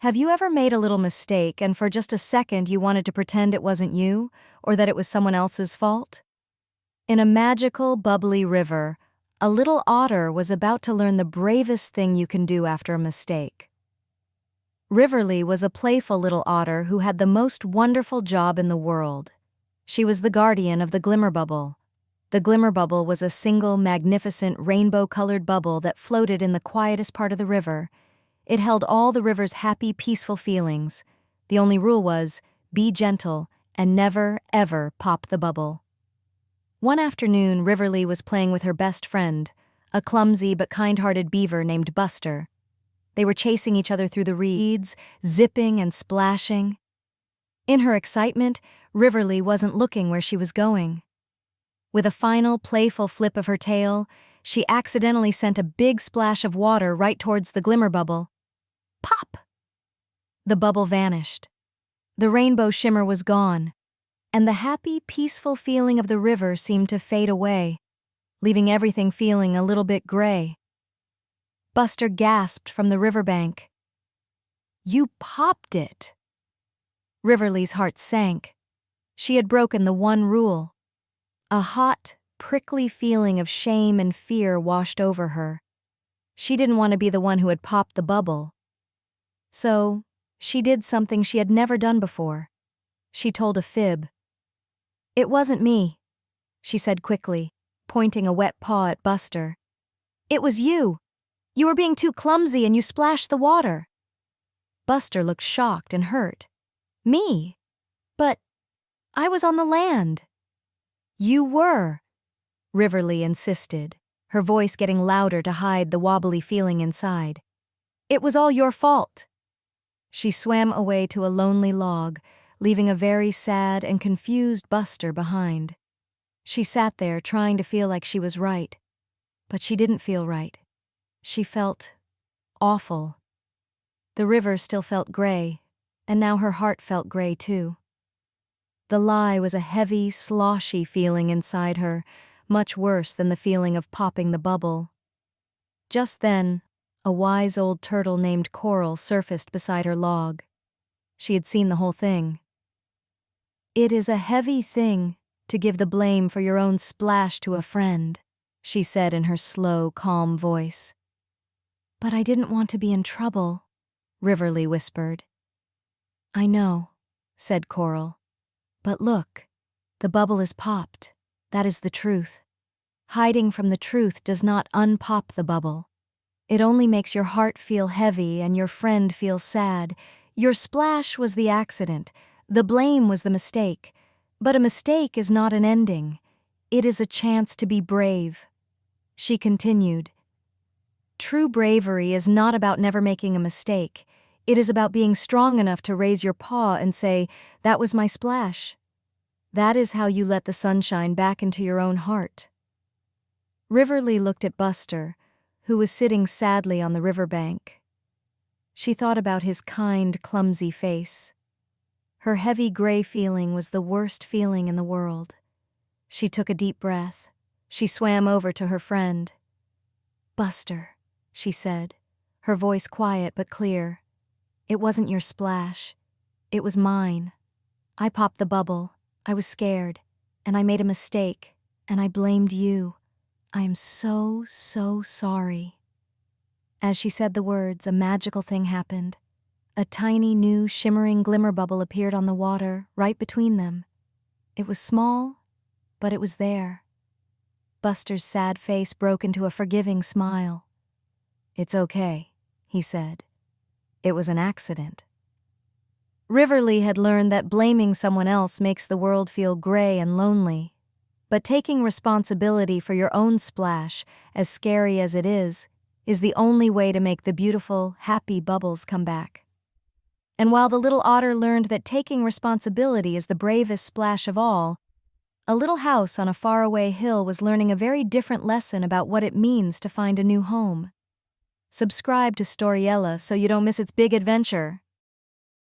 Have you ever made a little mistake and for just a second you wanted to pretend it wasn't you, or that it was someone else's fault? In a magical, bubbly river, a little otter was about to learn the bravest thing you can do after a mistake. Riverly was a playful little otter who had the most wonderful job in the world. She was the guardian of the Glimmer-Bubble. The Glimmer-Bubble was a single, magnificent, rainbow-colored bubble that floated in the quietest part of the river. It held all the river's happy, peaceful feelings. The only rule was, be gentle and never, ever pop the bubble. One afternoon, Riverly was playing with her best friend, a clumsy but kind-hearted beaver named Buster. They were chasing each other through the reeds, zipping and splashing. In her excitement, Riverly wasn't looking where she was going. With a final, playful flip of her tail, she accidentally sent a big splash of water right towards the Glimmer-Bubble. Pop! The bubble vanished. The rainbow shimmer was gone, and the happy, peaceful feeling of the river seemed to fade away, leaving everything feeling a little bit gray. Buster gasped from the riverbank. "You popped it!" Riverly's heart sank. She had broken the one rule. A hot, prickly feeling of shame and fear washed over her. She didn't want to be the one who had popped the bubble. So, she did something she had never done before. She told a fib. "It wasn't me," she said quickly, pointing a wet paw at Buster. "It was you. You were being too clumsy and you splashed the water." Buster looked shocked and hurt. "Me? But I was on the land." "You were," Riverly insisted, her voice getting louder to hide the wobbly feeling inside. "It was all your fault." She swam away to a lonely log, leaving a very sad and confused Buster behind. She sat there trying to feel like she was right, but she didn't feel right. She felt awful. The river still felt gray, and now her heart felt gray too. The lie was a heavy, sloshy feeling inside her, much worse than the feeling of popping the bubble. Just then, a wise old turtle named Coral surfaced beside her log. She had seen the whole thing. "It is a heavy thing to give the blame for your own splash to a friend," she said in her slow, calm voice. "But I didn't want to be in trouble," Riverly whispered. "I know," said Coral. "But look, the bubble is popped. That is the truth. Hiding from the truth does not unpop the bubble. It only makes your heart feel heavy and your friend feel sad. Your splash was the accident. The blame was the mistake. But a mistake is not an ending. It is a chance to be brave." She continued, "True bravery is not about never making a mistake. It is about being strong enough to raise your paw and say, 'That was my splash.' That is how you let the sunshine back into your own heart." Riverly looked at Buster, who was sitting sadly on the riverbank. She thought about his kind, clumsy face. Her heavy gray feeling was the worst feeling in the world. She took a deep breath. She swam over to her friend. "Buster," she said, her voice quiet but clear. "It wasn't your splash. It was mine. I popped the bubble. I was scared, and I made a mistake, and I blamed you. I am so, so sorry." As she said the words, a magical thing happened. A tiny, new, shimmering glimmer bubble appeared on the water, right between them. It was small, but it was there. Buster's sad face broke into a forgiving smile. "It's okay," he said. "It was an accident." Riverly had learned that blaming someone else makes the world feel gray and lonely. But taking responsibility for your own splash, as scary as it is the only way to make the beautiful, happy bubbles come back. And while the little otter learned that taking responsibility is the bravest splash of all, a little house on a faraway hill was learning a very different lesson about what it means to find a new home. Subscribe to Storiella so you don't miss its big adventure.